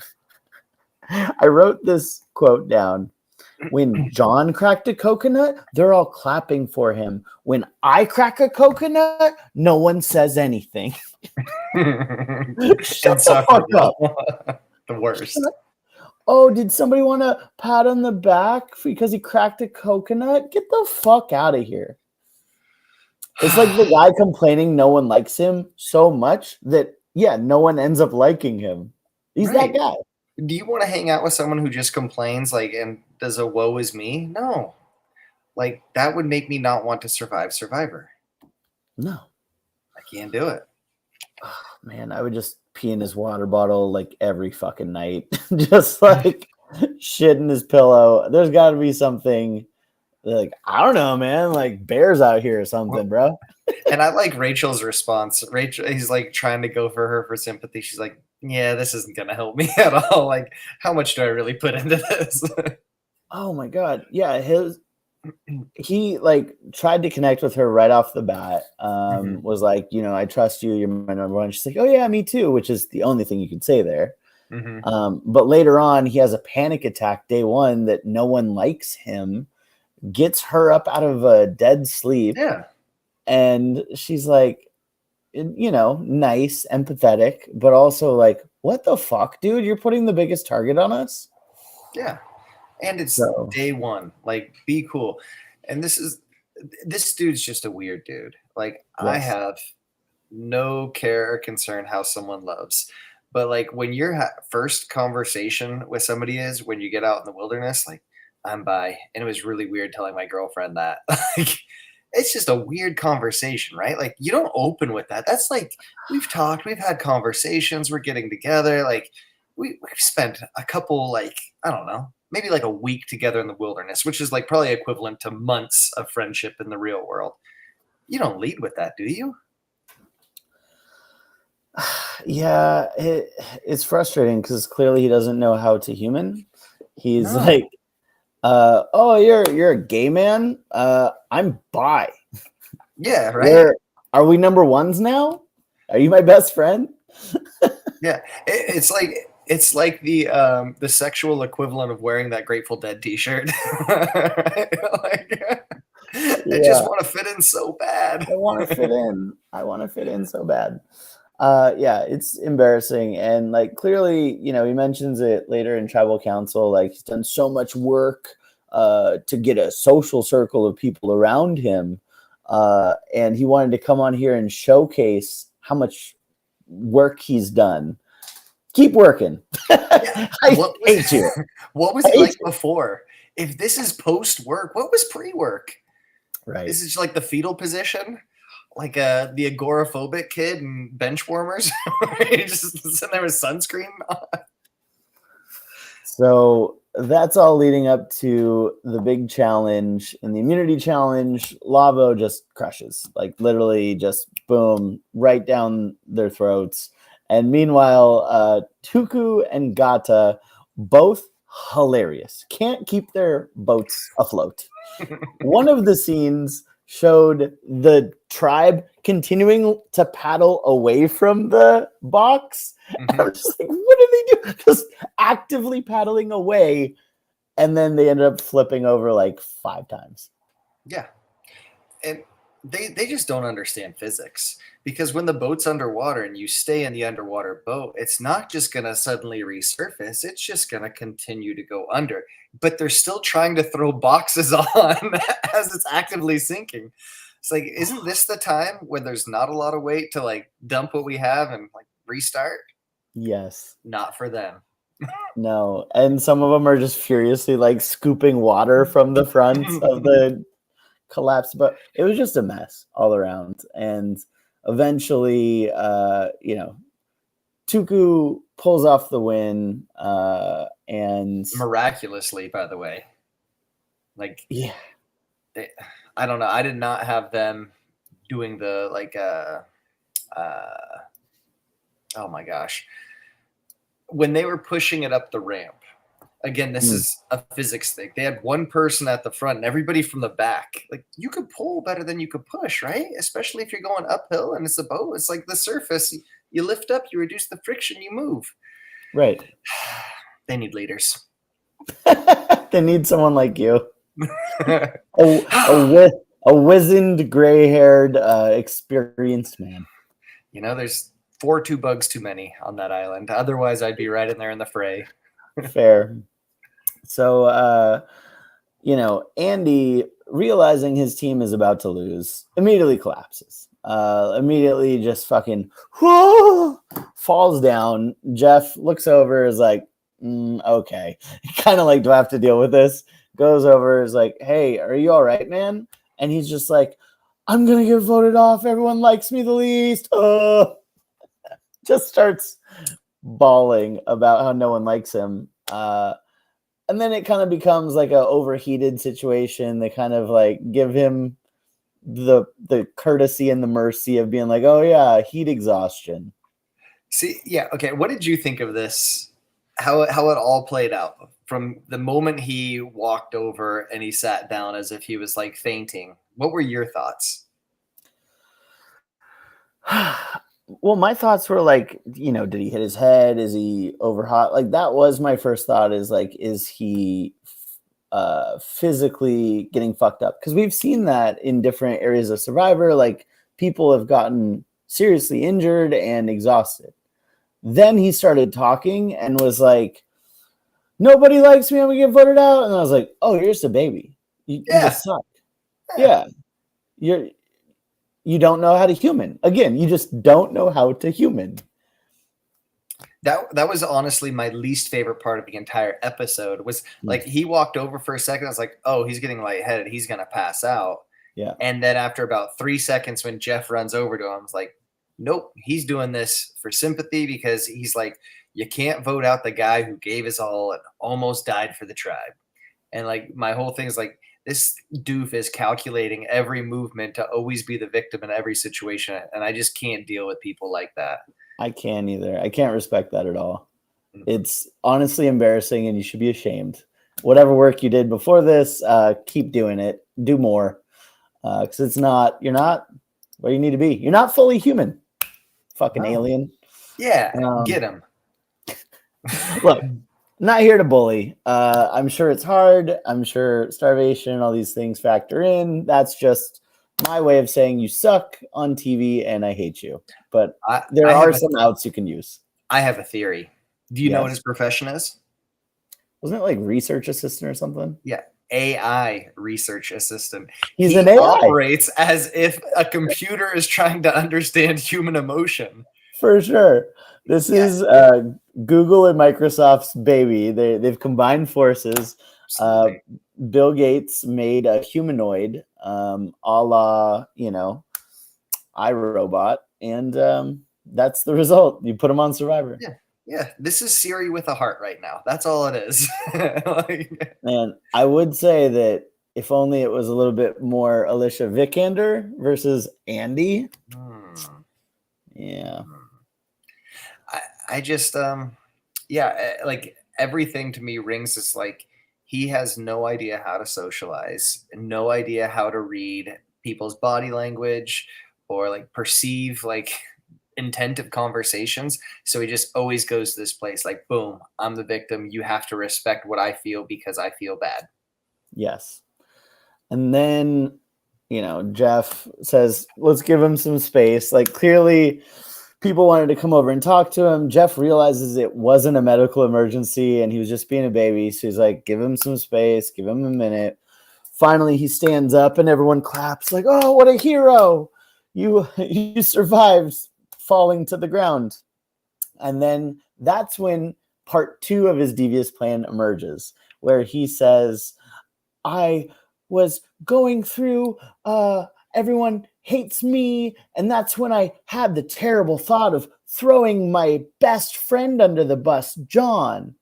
I wrote this quote down. When John cracked a coconut, they're all clapping for him. When I crack a coconut, no one says anything. Shut the fuck up. The worst. Oh, did somebody want to pat on the back because he cracked a coconut? Get the fuck out of here. It's like the guy complaining no one likes him so much that, no one ends up liking him. He's that guy. Do you want to hang out with someone who just complains and does a woe is me? No. Like, that would make me not want to survive Survivor. No. I can't do it. Oh, man, I would just pee in his water bottle like every fucking night. Just like shit in his pillow. There's got to be something like, I don't know, man, like bears out here or something, bro. And I like Rachel's response. He's like trying to go for her for sympathy. She's like, yeah, this isn't going to help me at all. Like, how much do I really put into this? Oh my God. Yeah. He like tried to connect with her right off the bat. Was like, I trust you. You're my number one. She's like, oh yeah, me too. Which is the only thing you could say there. But later on, he has a panic attack day one that no one likes him, gets her up out of a dead sleep. Yeah. And she's like, nice, empathetic, but also like, what the fuck, dude? You're putting the biggest target on us. Yeah. And it's So day one. Like, be cool. And this dude's just a weird dude. Like, I yes, have no care or concern how someone loves. But like when your first conversation with somebody is when you get out in the wilderness, like, I'm bi. And it was really weird telling my girlfriend that. Like, it's just a weird conversation, right? Like, you don't open with that. That's like, we've talked, we've had conversations, we're getting together. Like, we've spent a couple, like, I don't know, maybe like a week together in the wilderness, which is like probably equivalent to months of friendship in the real world. You don't lead with that, do you? yeah, it's frustrating because clearly he doesn't know how to human. He's No. like, oh, you're a gay man. I'm bi. Yeah, right. Where are we number ones now? Are you my best friend? Yeah, it's like the sexual equivalent of wearing that Grateful Dead T-shirt. Right? Like, I just Yeah, want to fit in so bad. I want to fit in. I want to fit in so bad. Yeah, it's embarrassing. And like clearly, he mentions it later in tribal council, like he's done so much work to get a social circle of people around him. And he wanted to come on here and showcase how much work he's done. Keep working. Yeah. I What hate was you. what was I he hate like you. before? If this is post work, what was pre work? Right. Is it just like the fetal position? Like the agoraphobic kid and bench warmers? He just sitting there with sunscreen on? So that's all leading up to the big challenge. In the immunity challenge, Lavo just crushes, like literally just boom, right down their throats. And meanwhile, Tuku and Gata, both hilarious, can't keep their boats afloat. One of the scenes showed the tribe continuing to paddle away from the box. I was just like, what are they doing? Just actively paddling away. And then they ended up flipping over like 5 times. Yeah. And they just don't understand physics, because when the boat's underwater and you stay in the underwater boat, it's not just going to suddenly resurface, it's just going to continue to go under, but they're still trying to throw boxes on as it's actively sinking. It's like, isn't this the time when there's not a lot of weight to like dump what we have and like restart? Yes. Not for them. No. And some of them are just furiously like scooping water from the front of the collapsed, but it was just a mess all around. And eventually, Tuku pulls off the win, and Miraculously, by the way. Like, yeah, I don't know. I did not have them doing the like oh my gosh. When they were pushing it up the ramp, again, this is a physics thing. They had one person at the front and everybody from the back. Like, you could pull better than you could push, right? Especially if you're going uphill and it's a boat. It's like the surface. You lift up, you reduce the friction, you move. right. They need leaders. They need someone like you, a wizened, gray-haired, experienced man. There's 2 bugs too many on that island. Otherwise, I'd be right in there in the fray. Fair. So, Andy, realizing his team is about to lose, immediately collapses. Immediately just fucking falls down. Jeff looks over, is like, okay. Kind of like, do I have to deal with this? Goes over, is like, hey, are you all right, man? And he's just like, I'm going to get voted off. Everyone likes me the least. Just starts bawling about how no one likes him. And then it kind of becomes like a overheated situation. They kind of like give him the courtesy and the mercy of being like, oh yeah, heat exhaustion. See, yeah, okay. What did you think of this? How it all played out from the moment he walked over and he sat down as if he was like fainting. What were your thoughts? Well, my thoughts were like, did he hit his head? Is he overhot? Like that was my first thought, is like, is he physically getting fucked up? Because we've seen that in different areas of Survivor. Like people have gotten seriously injured and exhausted. Then he started talking and was like, nobody likes me, I'm gonna get voted out. And I was like, oh, you're just a baby. You Yeah. just suck. Yeah. You don't know how to human. Again, you just don't know how to human. That was honestly my least favorite part of the entire episode was like he walked over for a second. I was like, oh, he's getting lightheaded. He's gonna pass out. Yeah. And then after about 3 seconds, when Jeff runs over to him, I was like, nope, he's doing this for sympathy because he's like, you can't vote out the guy who gave his all and almost died for the tribe. And like my whole thing is like, this doof is calculating every movement to always be the victim in every situation. And I just can't deal with people like that. I can't either. I can't respect that at all. It's honestly embarrassing and you should be ashamed. Whatever work you did before this, keep doing it. Do more. Because you're not where you need to be. You're not fully human. Fucking alien. Yeah, get him. Look, not here to bully. I'm sure it's hard. I'm sure starvation and all these things factor in. That's just my way of saying you suck on TV and I hate you. But there are some outs you can use. I have a theory. Do you know what his profession is? Wasn't it like research assistant or something? Yeah. AI research assistant. He an AI. Operates as if a computer is trying to understand human emotion. For sure. This is Google and Microsoft's baby. They've combined forces. Bill Gates made a humanoid, a la, iRobot, and that's the result. You put him on Survivor. Yeah, this is Siri with a heart right now. That's all it is. And I would say that if only it was a little bit more Alicia Vikander versus Andy. Yeah. I just, like everything to me rings as like he has no idea how to socialize, no idea how to read people's body language or like perceive like intent of conversations. So he just always goes to this place like, boom, I'm the victim. You have to respect what I feel because I feel bad. Yes. And then, Jeff says, let's give him some space. Like clearly people wanted to come over and talk to him. Jeff realizes it wasn't a medical emergency and he was just being a baby. So he's like, give him some space, give him a minute. Finally, he stands up and everyone claps like, oh, what a hero. You survived falling to the ground. And then that's when part 2 of his devious plan emerges, where he says, I was going through, everyone hates me. And that's when I had the terrible thought of throwing my best friend under the bus, John.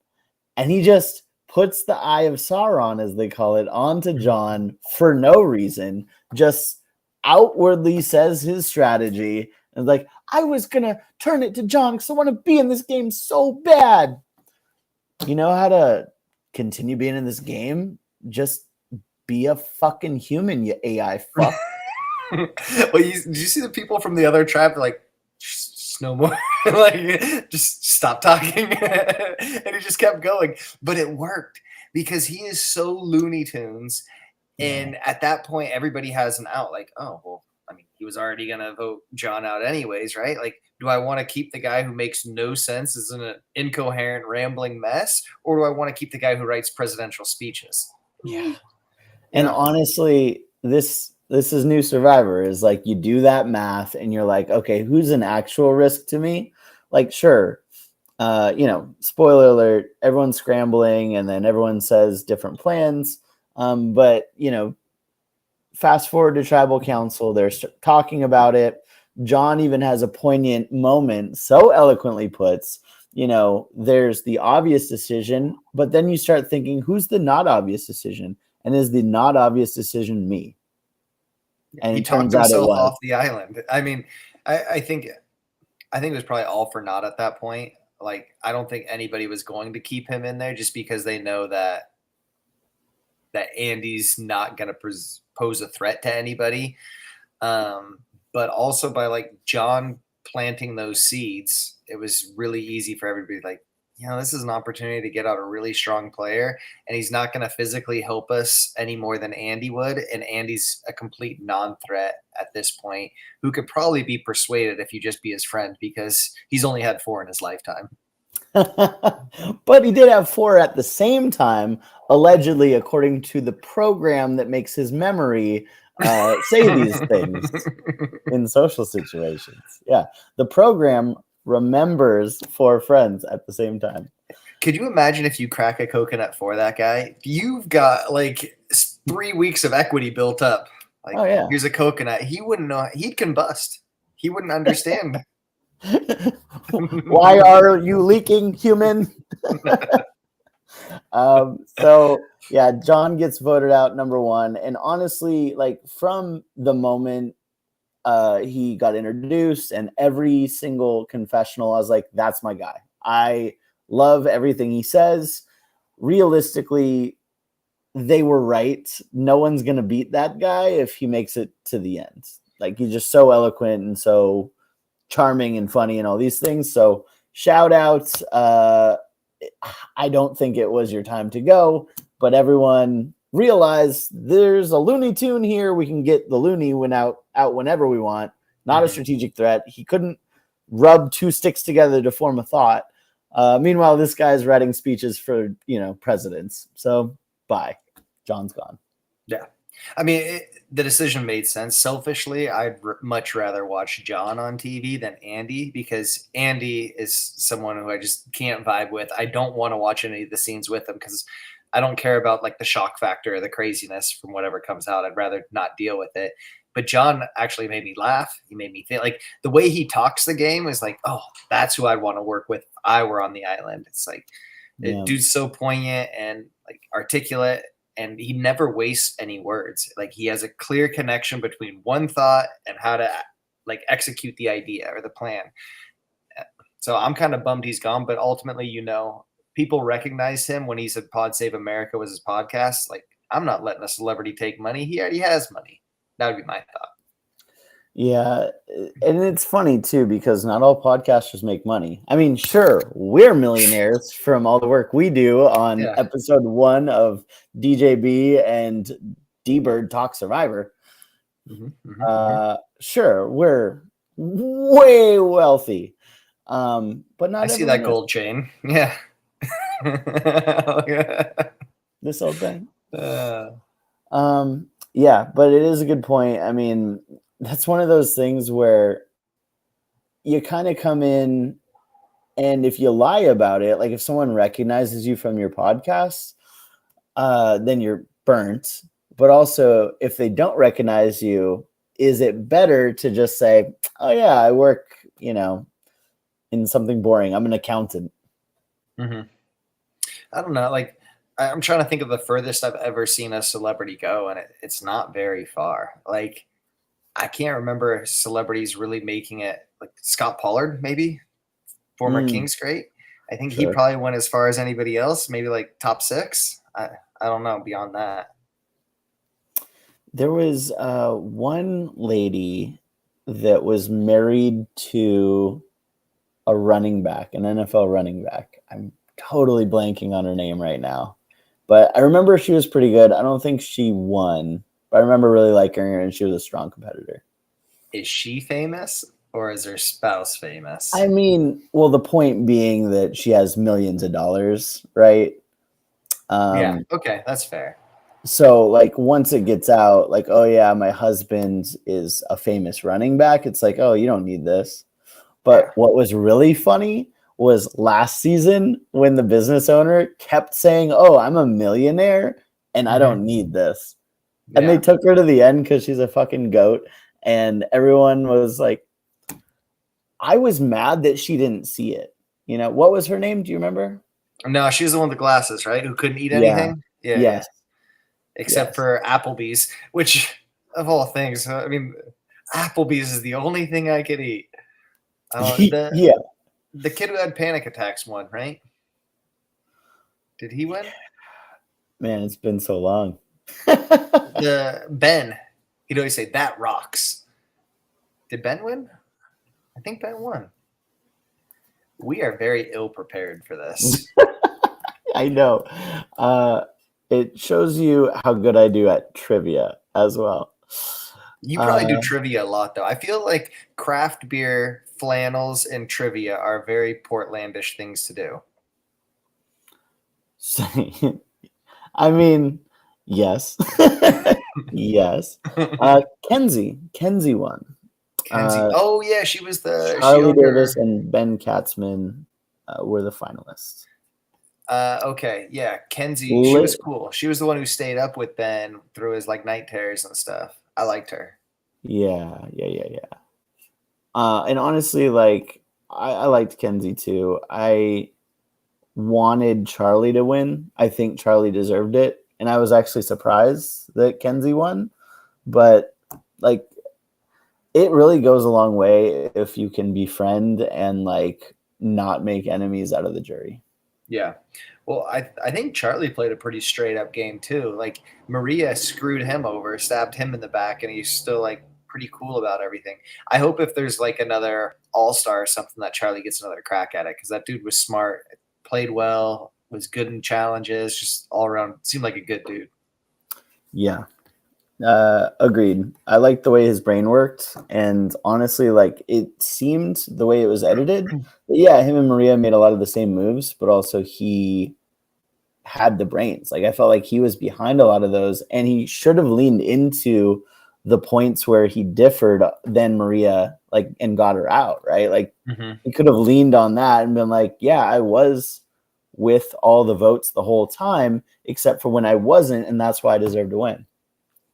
And he just puts the Eye of Sauron, as they call it, onto John for no reason, just outwardly says his strategy. And like, I was going to turn it to John because I want to be in this game so bad. You know how to continue being in this game? Just be a fucking human, you AI fuck. Well, did you see the people from the other tribe like, just no more, like just stop talking, and he just kept going. But it worked because he is so Looney Tunes, and at that point, everybody has an out. Like, oh well, I mean, he was already gonna vote John out anyways, right? Like, do I want to keep the guy who makes no sense, is an incoherent, rambling mess, or do I want to keep the guy who writes presidential speeches? Yeah. And honestly, this is new Survivor, is like you do that math and you're like, okay, who's an actual risk to me? Like, sure, spoiler alert, everyone's scrambling and then everyone says different plans. But fast forward to tribal council, they're talking about it. John even has a poignant moment, so eloquently puts, there's the obvious decision, but then you start thinking, who's the not obvious decision? And is the not obvious decision me? And he talked himself off the island. I mean, I think it was probably all for naught at that point. Like, I don't think anybody was going to keep him in there just because they know that Andy's not going to pose a threat to anybody. But also by like John planting those seeds, it was really easy for everybody to like, this is an opportunity to get out a really strong player, and he's not going to physically help us any more than Andy would. And Andy's a complete non-threat at this point, who could probably be persuaded if you just be his friend because he's only had 4 in his lifetime. But he did have 4 at the same time, allegedly, according to the program that makes his memory say these things in social situations. Yeah, the program remembers 4 friends at the same time. Could you imagine if you crack a coconut for that guy? You've got like 3 weeks of equity built up. Like, Oh yeah, here's a coconut. He wouldn't know. He'd combust. He wouldn't understand. why are you leaking, human? So yeah, John gets voted out number 1, and honestly, like from the moment he got introduced and every single confessional, I was like, that's my guy. I love everything he says. Realistically, they were right. No one's gonna beat that guy if he makes it to the end. Like, he's just so eloquent and so charming and funny and all these things. So shout out. I don't think it was your time to go, but everyone realize there's a Looney Tune here. We can get the Looney out whenever we want. Not a strategic threat. He couldn't rub 2 sticks together to form a thought. Meanwhile, this guy's writing speeches for presidents. So bye. John's gone. Yeah. I mean, the decision made sense. Selfishly, I'd much rather watch John on TV than Andy, because Andy is someone who I just can't vibe with. I don't want to watch any of the scenes with him because I don't care about like the shock factor or the craziness from whatever comes out. I'd rather not deal with it. But John actually made me laugh. He made me feel like the way he talks the game is like, oh, that's who I'd want to work with if I were on the island. It's like, the dude's so poignant and like articulate, and he never wastes any words. Like, he has a clear connection between one thought and how to like execute the idea or the plan. So I'm kind of bummed he's gone, but ultimately, people recognize him when he said Pod Save America was his podcast. Like, I'm not letting a celebrity take money. He already has money. That would be my thought. Yeah, and it's funny too, because not all podcasters make money. I mean, sure, we're millionaires from all the work we do on episode 1 of DJB and D-Bird Talk Survivor. Sure, we're way wealthy, but not. I see that gold chain. Yeah. This old thing. Yeah, but it is a good point. I mean, that's one of those things where you kind of come in, and if you lie about it, like if someone recognizes you from your podcast, then you're burnt. But also, if they don't recognize you, is it better to just say, oh yeah, I work, in something boring. I'm an accountant. I don't know. Like, I'm trying to think of the furthest I've ever seen a celebrity go, and it's not very far. Like, I can't remember celebrities really making it. Like Scott Pollard, maybe, former Kings great. I think he probably went as far as anybody else, maybe like top 6. I don't know beyond that. There was one lady that was married to a running back, an NFL running back. I'm totally blanking on her name right now, but I remember she was pretty good. I don't think she won, but I remember really liking her, and she was a strong competitor. Is she famous, or is her spouse famous? I mean, well, the point being that she has millions of dollars, right? Yeah, okay, that's fair. So, like, once it gets out, like, oh yeah, my husband is a famous running back, it's like, oh, you don't need this. But what was really funny was last season when the business owner kept saying, oh, I'm a millionaire and I don't need this. And they took her to the end because she's a fucking goat. And everyone was like, I was mad that she didn't see it. What was her name? Do you remember? No, she was the one with the glasses, right? Who couldn't eat anything? Yeah. Yes. Except for Applebee's, which, of all things, I mean, Applebee's is the only thing I could eat. The kid who had panic attacks won, right? Did he win? Man, it's been so long. Ben, he'd always say, that rocks. Did Ben win? I think Ben won. We are very ill prepared for this. I know. It shows you how good I do at trivia as well. You probably do trivia a lot, though. I feel like craft beer, flannels, and trivia are very Portlandish things to do. I mean, yes. Yes. Kenzie won. Kenzie. Oh, yeah, she was the Charlie Davis and Ben Katzman were the finalists. Okay, yeah, Kenzie. She was cool. She was the one who stayed up with Ben through his like night terrors and stuff. I liked her. Yeah. And honestly, like I liked Kenzie too. I wanted Charlie to win. I think Charlie deserved it, and I was actually surprised that Kenzie won. But like, it really goes a long way if you can befriend and like not make enemies out of the jury. Yeah. Well, I think Charlie played a pretty straight up game too. Like Maria screwed him over, stabbed him in the back, and he's still like pretty cool about everything. I hope if there's like another all-star or something that Charlie gets another crack at it, because that dude was smart, played well, was good in challenges, just all around seemed like a good dude. Yeah. Agreed. I liked the way his brain worked, and honestly, like it seemed the way it was edited. Yeah, him and Maria made a lot of the same moves, but also he had the brains. Like I felt like he was behind a lot of those, and he should have leaned into the points where he differed than Maria, like, and got her out, right? Like he could have leaned on that and been like, yeah, I was with all the votes the whole time, except for when I wasn't, and that's why I deserve to win.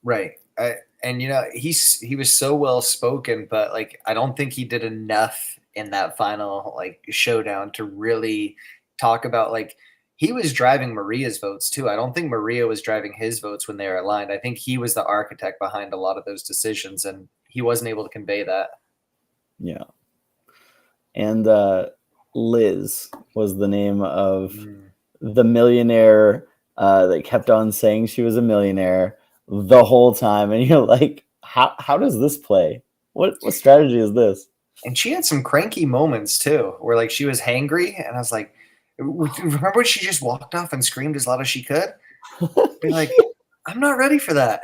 Right. And you know, he was so well spoken, but like I don't think he did enough in that final like showdown to really talk about like he was driving Maria's votes too. I don't think Maria was driving his votes when they were aligned. I think he was the architect behind a lot of those decisions, and he wasn't able to convey that. Yeah. And Liz was the name of the millionaire that kept on saying she was a millionaire the whole time, and you're like, how does this play? What strategy is this? And she had some cranky moments too, where like she was hangry, and I was like, remember when she just walked off and screamed as loud as she could? Be like, I'm not ready for that.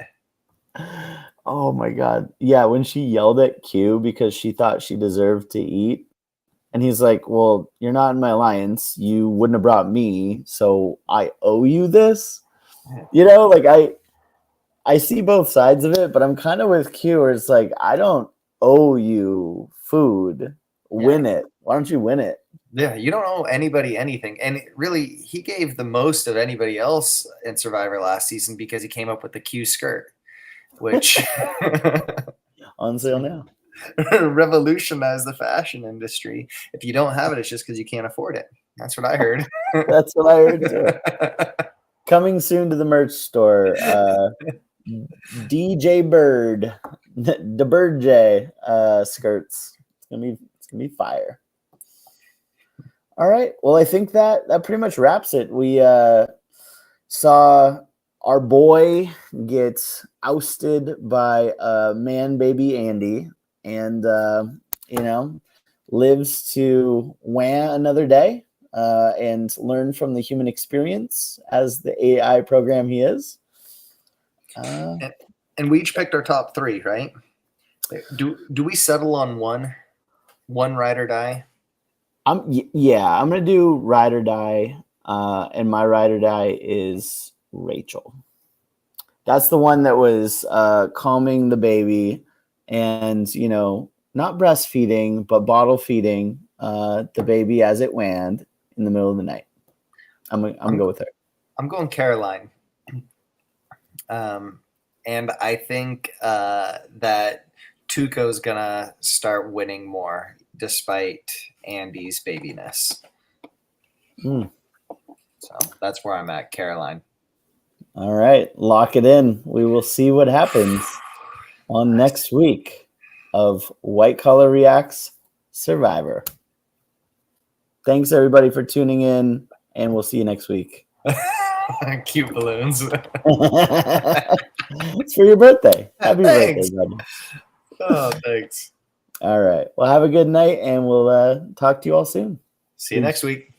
Oh my god. Yeah, when she yelled at Q because she thought she deserved to eat. And he's like, well, you're not in my alliance. You wouldn't have brought me, so I owe you this. You know, like I see both sides of it, but I'm kind of with Q where it's like, I don't owe you food. Win it. Why don't you win it? Yeah, you don't owe anybody anything. And really, he gave the most of anybody else in Survivor last season because he came up with the Q skirt, which on sale now. Revolutionized the fashion industry. If you don't have it, it's just because you can't afford it. That's what I heard. That's what I heard too. Coming soon to the merch store. DJ Bird, the Bird J skirts. It's gonna be fire. All right. Well, I think that pretty much wraps it. We saw our boy get ousted by man baby Andy, and lives to win another day and learn from the human experience as the AI program he is. And we each picked our top three, right? Do we settle on one ride or die? I'm gonna do ride or die, and my ride or die is Rachel. That's the one that was calming the baby, and not breastfeeding but bottle feeding the baby as it wanned in the middle of the night. I'm gonna go with her. I'm going Caroline. And I think that Tuco's gonna start winning more despite Andy's babiness. So that's where I'm at, Caroline. All right, lock it in. We will see what happens on next week of White Collar Reacts Survivor. Thanks everybody for tuning in, and we'll see you next week. Cute balloons. It's for your birthday. Happy birthday, buddy. Oh, thanks. All right. Well, have a good night, and we'll talk to you all soon. See you next week.